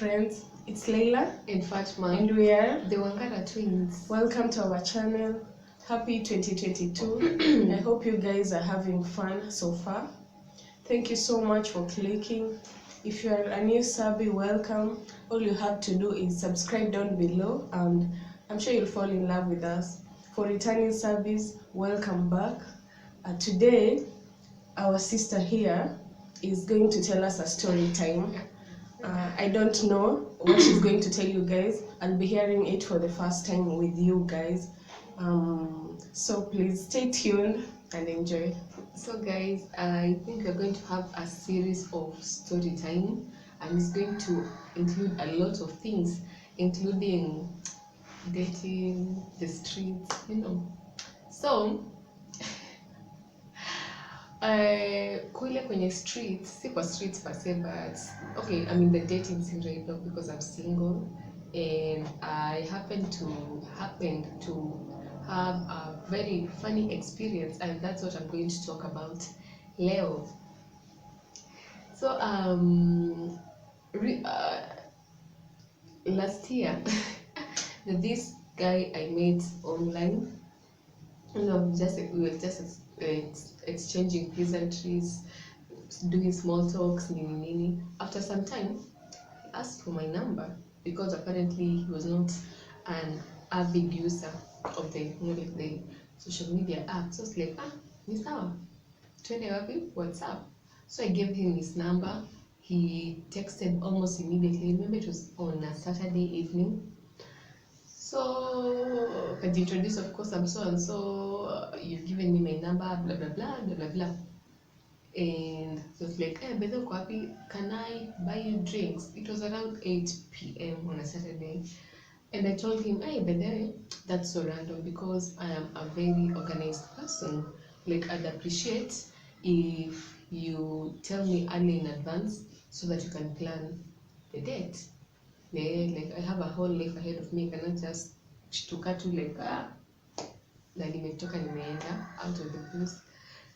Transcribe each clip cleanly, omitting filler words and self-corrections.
friends. It's Layla and Fatma, and we are the Wangara twins. Welcome to our channel. Happy 2022. I hope you guys are having fun so far. Thank you so much for clicking. If you are a new subby, welcome. All you have to do is subscribe down below and I'm sure you'll fall in love with us. For returning subbies, welcome back. Today, our sister here is going to tell us a story time. I don't know what she's going to tell you guys. I'll be hearing it for the first time with you guys. So please stay tuned and enjoy. So guys, I think we're going to have a series of story time, and it's going to include a lot of things, including dating, the streets, So kule kwenye streets, si kwa streets per se, but okay, I'm in the dating scene right now because I'm single, and I happened to have a very funny experience, and that's what I'm going to talk about leo. So last year this guy I met online, we were just exchanging pleasantries, doing small talks, nini. After some time, he asked for my number because apparently he was not an avid user of the the social media apps. So I was like, ni sawa, twende wapi? WhatsApp. So I gave him his number. He texted almost immediately. I remember it was on a Saturday evening. So can you introduce, of course, I'm so and so, you've given me my number, blah blah blah blah blah blah. And he was like, hey, Bedo Kwapi, can I buy you drinks? It was around 8 p.m. on a Saturday. And I told him, hey, Bedo, that's so random because I am a very organized person. Like, I'd appreciate if you tell me early in advance so that you can plan the date. Like I have a whole life ahead of me, I cannot just shtuka tu like na nimetoka nimeenda out of the blues.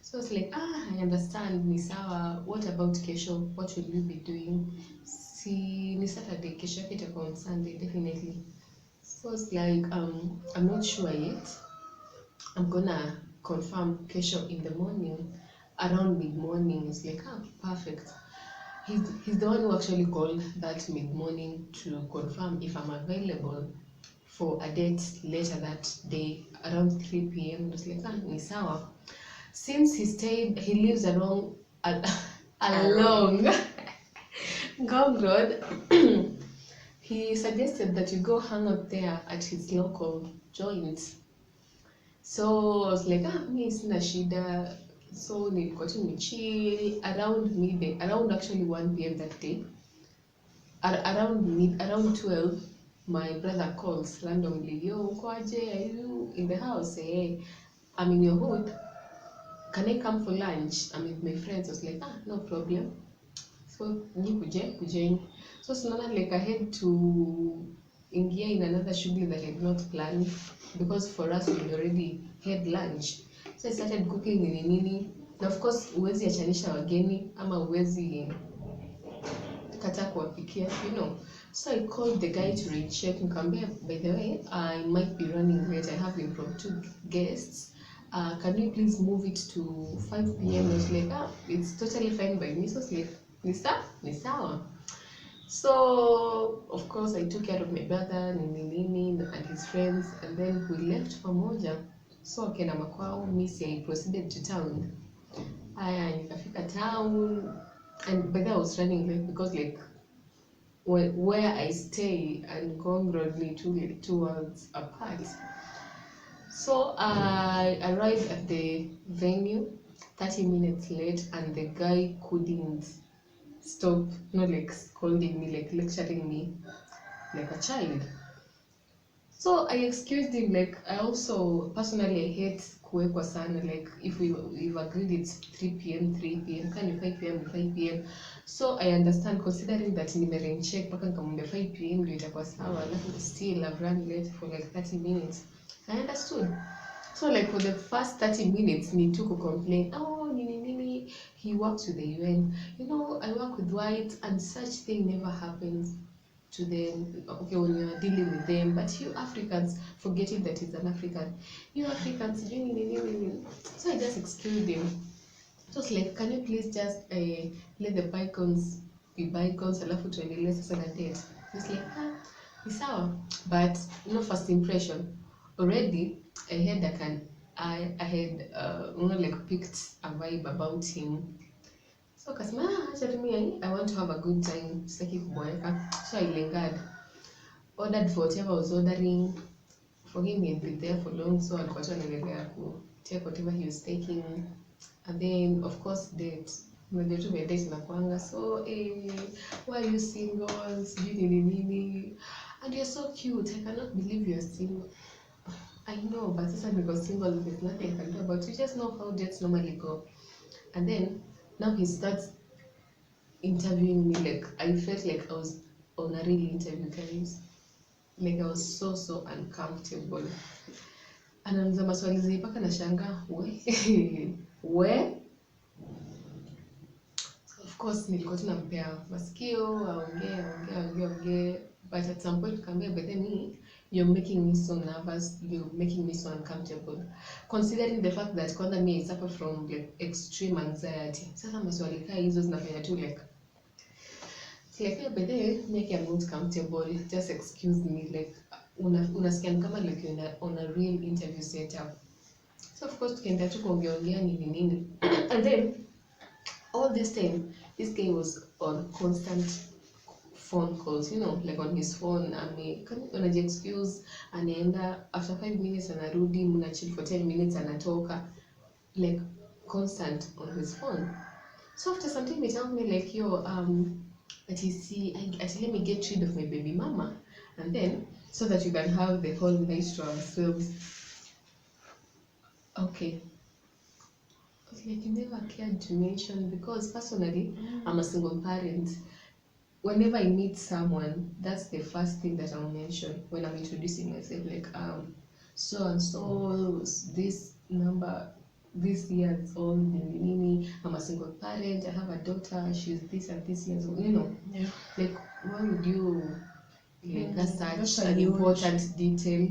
So it's like, I understand, ni sawa. What about kesho? What will you be doing? Si ni Saturday, kesho yake itakuwa on Sunday definitely. So it's like I'm not sure yet. I'm gonna confirm kesho in the morning, around mid-morning. It's like, perfect. He's the one who actually called that mid-morning to confirm if I'm available for a date later that day around 3 p.m. Just like, ni sawa. Since he lives along Gong Road, he suggested that you go hang out there at his local joint. So I was like, mi sina shida. So nilikuwa tu nimechill around actually 1 p.m. that day. Around 12, my brother calls randomly, yo, kwaje, are you in the house? Hey, I'm in your hood. Can I come for lunch? I'm with my friends. I was like, no problem. So kuje. So sinaona like I had to ingia in another shughuli that I did not plan, because for us we already had lunch. So I started cooking nini. Na of course uwezi achanisha wageni ama uwezi kata kuwapikia, So I called the guy to recheck nikamwambia, by the way, I might be running late. I have impromptu guests. Can you please move it to 5 p.m? I was like, it's totally fine by me. So I was like, ni sawa. So of course I took care of my brother nini and his friends, and then we left pamoja. So akaenda makwao, I proceeded to town. Nikafika town, and by then I was running late because like where I stay and Gong Road ni two worlds apart. So I arrived at the venue 30 minutes late, and the guy couldn't stop, not like scolding me, like lecturing me like a child. So I excused him. Like I also personally I hate kuwekwa sana. Like if we've agreed it's 3 p.m, can you 5 p.m, 5 p.m. So I understand, considering that nimerain check paka nikamwambia 5 p.m ndio itakuwa sawa, alafu still I've run late for like 30 minutes. I understood. So like for the first 30 minutes ni tu complain, nini, he works with the UN, I work with white and such thing never happens. to them, okay, when you're dealing with them. But you Africans, forgetting that he's an African, you Africans doing it. So I just excused him. It was like, can you please just let the bygones be bygones, alafu tuendelee sasa na date. It's like, ni sawa. But first impression, already I had like picked a vibe about him. So kasema, acha tu mimi, I want to have a good time, sitaki kuboeka. So I lingered, ordered for whatever I was ordering. For him, he'd been there for long, so alikuwa tu anaendelea ku take whatever he was taking. And then of course date. Unajua tu date inakuanga, so why are you single? Sijui nini. And you're so cute, I cannot believe you're single. I know, but sasa niko single, there's nothing I can do about it. You just know how dates normally go. And then now he starts interviewing me. Like I felt like I was on a real interview, guys. Like I was so uncomfortable. Anaanza maswali zenye mpaka nashangaa, we so of course nilikuwa tunampea masikio aongee, but at some point nikamwambia, but then you're making me so nervous, you're making me so uncomfortable, considering the fact that kwanza me I suffer from like extreme anxiety. Sasa maswali kaa hizo zinafanya tu like but then make I'm not comfortable, just excuse me, like unasikia kama like you're on a real interview setup. So of course tukaenda tu kuongea nini. And then all this time this guy was on constant phone calls, like on his phone. Unaji excuse, anaenda after 5 minutes anarudi, mna chill for 10 minutes anatoka, like constant on his phone. So after some time he told me like, yo, let me get rid of my baby mama, and then so that you can have the whole night to ourselves. Okay. Like you never cared to mention, because personally I'm a single parent. Whenever I meet someone, that's the first thing that I'll mention when I'm introducing myself, like so and so, this number, this year it's all nini. I'm a single parent, I have a daughter, she's this and this years old, Yeah. Like why would you such an important detail,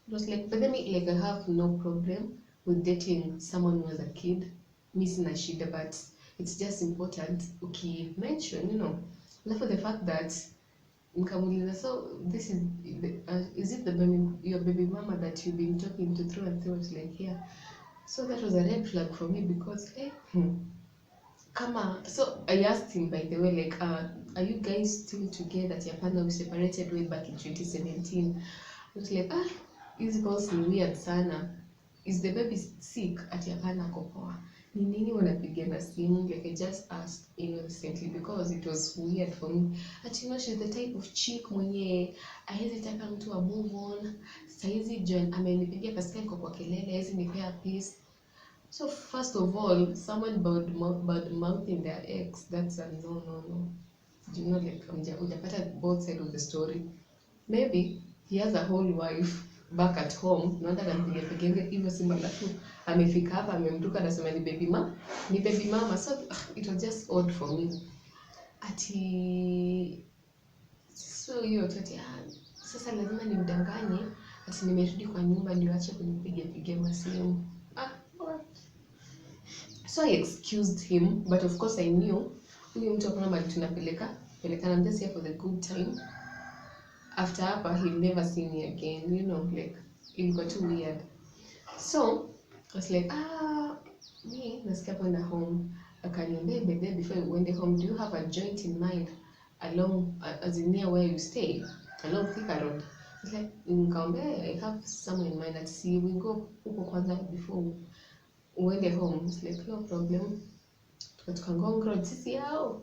It was like, but then like I have no problem with dating someone who has a kid. Mi sina shida, but it's just important mention, for the fact that nikamuuliza, so this is it your baby mama that you've been talking to through and through? It's like, yeah. So that was a red flag for me, because so I asked him, by the way, like, are you guys still together? At your partner, we separated way back in 2017. I was like, hizi calls ni weird sana. Is the baby sick? At your partner ako poa? Ni nini wanapigana simu? Like I just asked innocently, because it was weird for me. She's the type of chick mwenye haiwezi taka mtu wa move on. Saizi John amenipigia pasika kwa kelele, haiwezi nipea peace. So first of all, someone bad mouthing their ex, that's a no. Do you know, like hujapata both sides of the story. Maybe he has a whole wife back at home, naenda nampigia hivyo simu, alafu amefika hapa amemtuka anasema ni baby mama. So it was just odd for me. So hiyo sasa lazima nimdanganye ati nimerudi kwa nyumba ndio aache kunipigia masimu. So I excused him, but of course I knew huyu mtu hakuna mahali tunapelekana. I'm just here for the good time. After hapa, he'll never see me again, like it got too weird. So I was like, me, nasikia kwenda home. Akaniambia, baby, before you went home, do you have a joint in mind along, as in near where you stay, along Thika Road? I was like, I have someone in mind that see we go huko kwanza before we went home. It's like, no problem. Tukangong Road, sisi yao,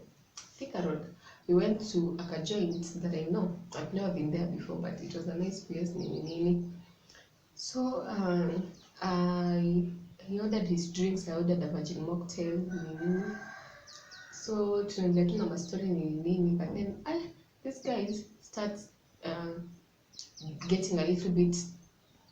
Thika Road. We went to a joint that I know. I've never been there before, but it was a nice place. So he ordered his drinks. I ordered a virgin mocktail. So tunaendelea tu na mastori nini, but then this guy starts getting a little bit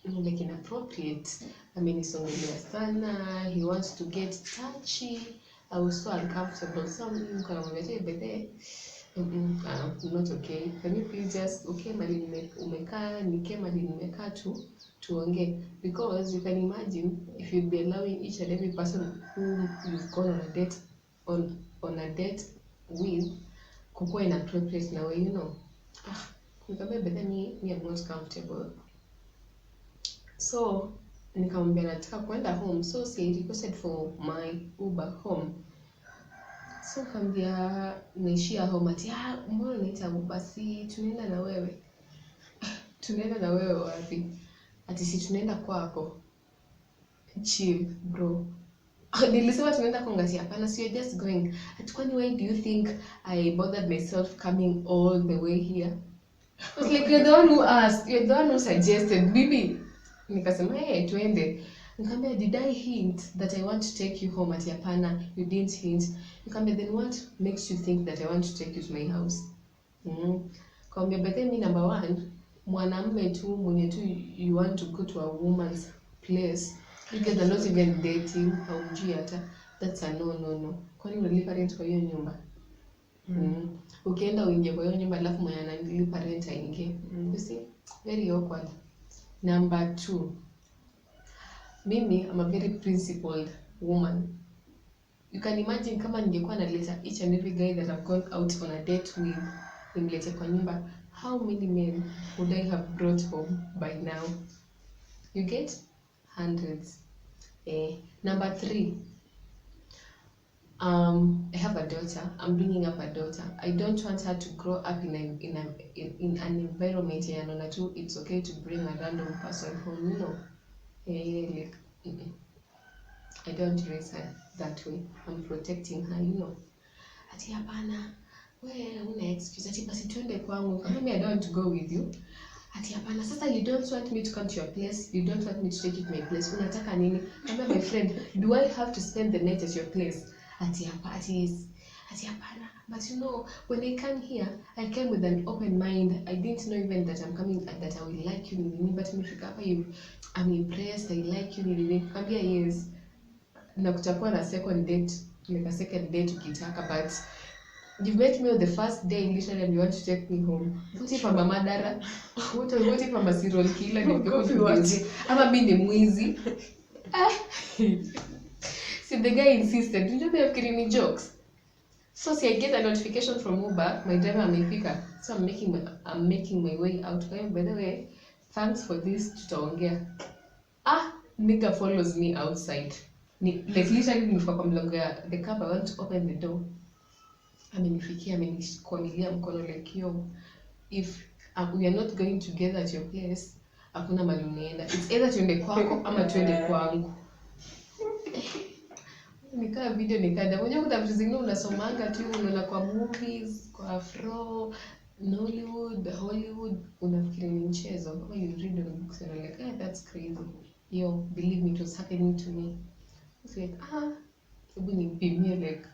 like inappropriate. Amenisongelea sana. He wants to get touchy. I was so uncomfortable. So nikamwambia, but Not okay. Can you please just okay mali umekaa nike mali nimekaa tu tuongee, because you can imagine if you'd be allowing each and every person who you've gone on a date with kukuwa inappropriate na way, you know. Nikamwambia but then me I'm not comfortable, so nikamwambia nataka kwenda home, so she requested for my Uber home. So kambia naishia home ati mbona unaita Uber, si tunaenda na wewe. Tunaenda na wewe wapi? Ati si tunaenda kwako. Chill bro. Nilisema tunaenda kwa ngati hapana, so you're just going. Ati kwani why do you think I bothered myself coming all the way here? I was like, you're the one who asked, you're the one who suggested, bibi. Nikasema hey tuende. Nikamwambia did I hint that I want to take you home? Ati hapana, you didn't hint. Nikamwambia then what makes you think that I want to take you to my house? Nikamwambia but then me number one, mwanamume tu mwenye tu you want to go to a woman's place, you guys are not even dating, haumjui hata, that's a no. Kwani unalipa rent kwa hiyo nyumba? Ukienda uingie kwa hiyo nyumba alafu mwenye analipa rent aingie. You see, very awkward. Number two, mimi I'm a very principled woman. You can imagine kama ningekuwa naleta each and every guy that I've gone out on a date with, nimlete kwa nyumba, how many men would I have brought home by now? You get? Hundreds. Number three, I have a daughter. I'm bringing up a daughter. I don't want her to grow up in an environment where it's okay to bring a random person home, you know. Like, I don't raise her that way. I'm protecting her, you know. Ati hapana, wewe una excuse. Ati basi tuende kwangu. Kama I don't want to go with you. Ati hapana, sasa you don't want me to come to your place. You don't want me to take you to my place. Unataka nini? Kama my friend, do I have to spend the night at your place? Ati hapana. But you know, when I came here, I came with an open mind. I didn't know even that I'm coming, that I will like you. But I'm impressed. I like you. Kambia yes. Na kutakuwa na second date, like a second date ukitaka, but you met me on the first day literally and you want to take me home. What if I'm a murderer? What if I'm a serial killer? Ama mimi ni mwizi? See, the guy insisted. Did you know kidding me jokes? So see, I get a notification from Uber, my driver amefika. So I'm making my way out. By the way, thanks for this, tutaongea. Nigga follows me outside. Like literally nimefika kwa mlango ya the cab, I want to open the door. Amenifikia, amenishikonilia mkono like yo, if we are not going together at your place, hakuna mahali unaenda. It's either tuende kwako ama tuende kwangu. Nikaa video nikada. Unajua kuna vitu zingine unasomanga tu unaona kwa movies, kwa Afro, Nollywood, Hollywood, unafikiri ni mchezo. Kama you read on books and you're like, that's crazy. Yo, believe me, it was happening to me. It's like, hebu nimpimie like,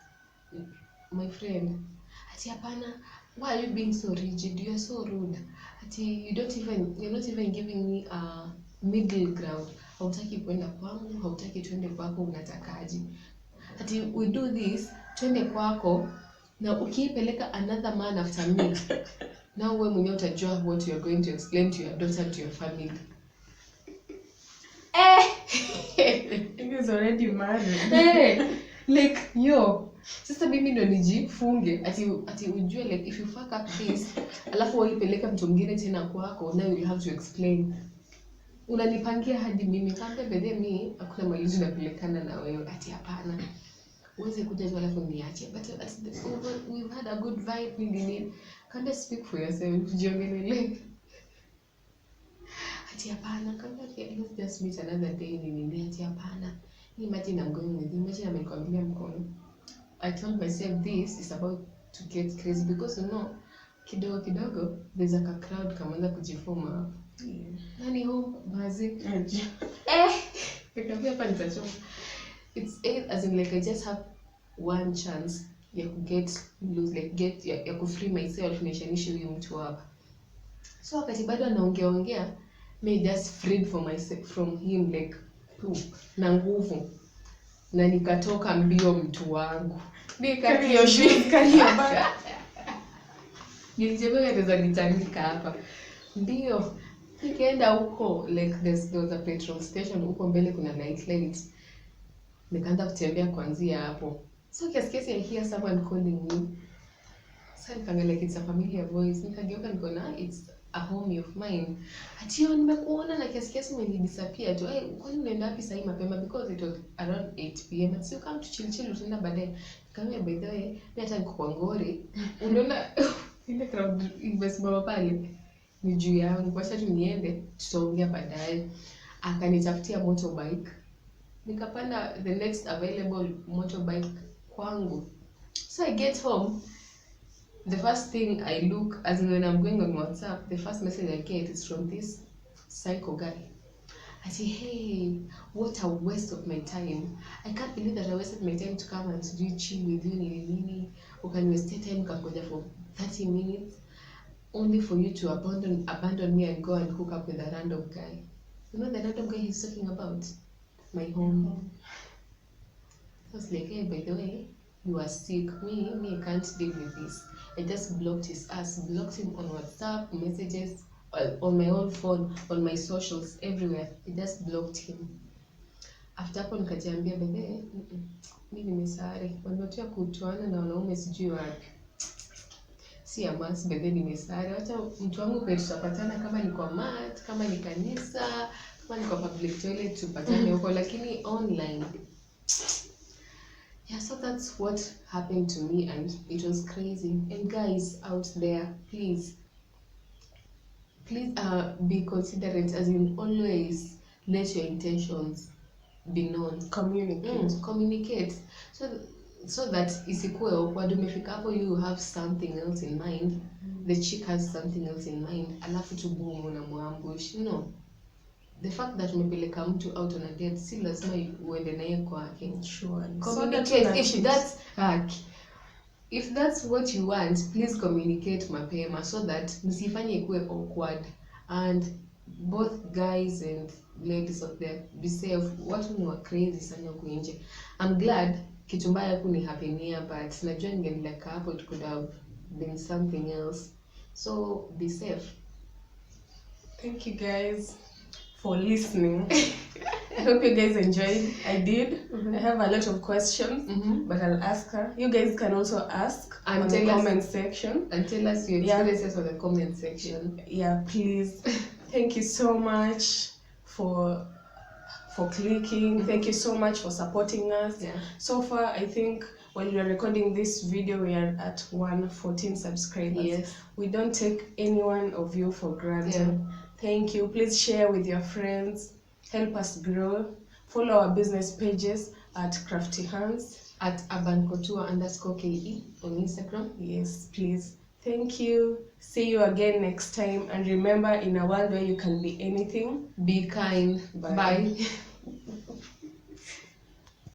my friend. Ati hapana, why are you being so rigid? You are so rude. Ati you're not even giving me a middle ground. Hautaki kwenda kwangu, hautaki tuende kwako, unatakaje? Ati we do this, tuende kwako, na ukiipeleka another man after me. Now wewe mwenyewe utajua what you are going to explain to your daughter, to your family. He is already married. Like yo, sasa mimi ndo nijifunge ati ujue like if you fuck up this alafu waipeleka mtu mwingine tena kwako, now you have to explain. Unanipangia hadi mimi kamba bedhe mimi hakuna malizo napelekana na wewe. Ati hapana, uweze kuja tu alafu niache, but we've had a good vibe. Nini kanda, speak for yourself, jiongelele. Ati hapana, kamba let's just meet another day. Nini ati hapana, imagine I'm going with you, imagine amenikwambia mkono. I told myself this is about to get crazy because you know, kidogo there's like a crowd kamaanza kujifoma. Nani home bazi? Nikamwambia hapa nitachoma. It's as in like I just have one chance ya free myself nishanishe huyu mtu hapa. So wakati bado anaongea me just freed for myself from him like na nguvu, na nikatoka mbio mtu wangu. Nikakioshi kaniaba. Nilijua naweza nitandika hapa. Ndio. Nikaenda huko like there was a petrol station huko mbele kuna light. Nikaanza kutembea kuanzia hapo. So kiasi I hear someone calling me. Sasa nikaangalia it's a familiar voice. Nikageuka nikaona it's a homie of mine. Atio nimekuona na kiasi umenidisappear tu. Kwani unaenda wapi saa hii mapema because it was around 8 p.m. So come to chill utaenda baadaye. Nikamwambia by the way, mimi hata niko kwa Ngori. Unaona ile crowd imesimama pale. Ni juu yangu. Kwa sababu niende tutaongea baadaye. Akanitafutia motorbike. Nikapanda the next available motorbike kwangu. So I get home. The first thing I look, as in when I'm going on WhatsApp, the first message I get is from this psycho guy. I say, hey, what a waste of my time. I can't believe that I wasted my time to come and do chill with you, nini. Or can waste time kakoja for 30 minutes, only for you to abandon me and go and hook up with a random guy. You know the random guy he's talking about? My home. I was like, hey, by the way, you are sick. Me, I can't deal with this. I just blocked his ass, blocked him on WhatsApp, messages, on my own phone, on my socials, everywhere. I just blocked him. After hapo nikajiambia bebe, mimi nimesare. Wanaotia kutuana na wanaume sijui wapi. Si amas bebe nimesare. Acha mtu wangu pia tutapatana kama ni kwa mat, kama ni kanisa, kama ni kwa public toilet tupatane huko, lakini online. Yeah, so that's what happened to me and it was crazy. And guys out there, please be considerate, as in always let your intentions be known. Communicate. So that isikuwe awkward umefika hapo you have something else in mind. The chick has something else in mind. Alafu tu boom unamwambush. No. The fact that umepeleka mtu out on a date si lazima uende naye kwake. Sure. Communicate. If that's what you want, please communicate mapema so that msifanye ikuwe awkward. And both guys and ladies out there, be safe. Watu ni wa crazy sana huko nje. I'm glad kitu mbaya kuni hapenia, but najua ningeleka hapo it could have been something else. So be safe. Thank you guys for listening. I hope you guys enjoyed. I did. I have a lot of questions, but I'll ask her. You guys can also ask and on the comment section. And tell us your experiences on the comment section. Yeah, please. Thank you so much for clicking. Thank you so much for supporting us. Yeah. So far, I think while we are recording this video, we are at 114 subscribers. Yes. We don't take any one of you for granted. Yeah. Thank you. Please share with your friends. Help us grow. Follow our business pages at Crafty Hands, at urbancotua_ke on Instagram. Yes, please. Thank you. See you again next time. And remember, in a world where you can be anything, be kind. Bye.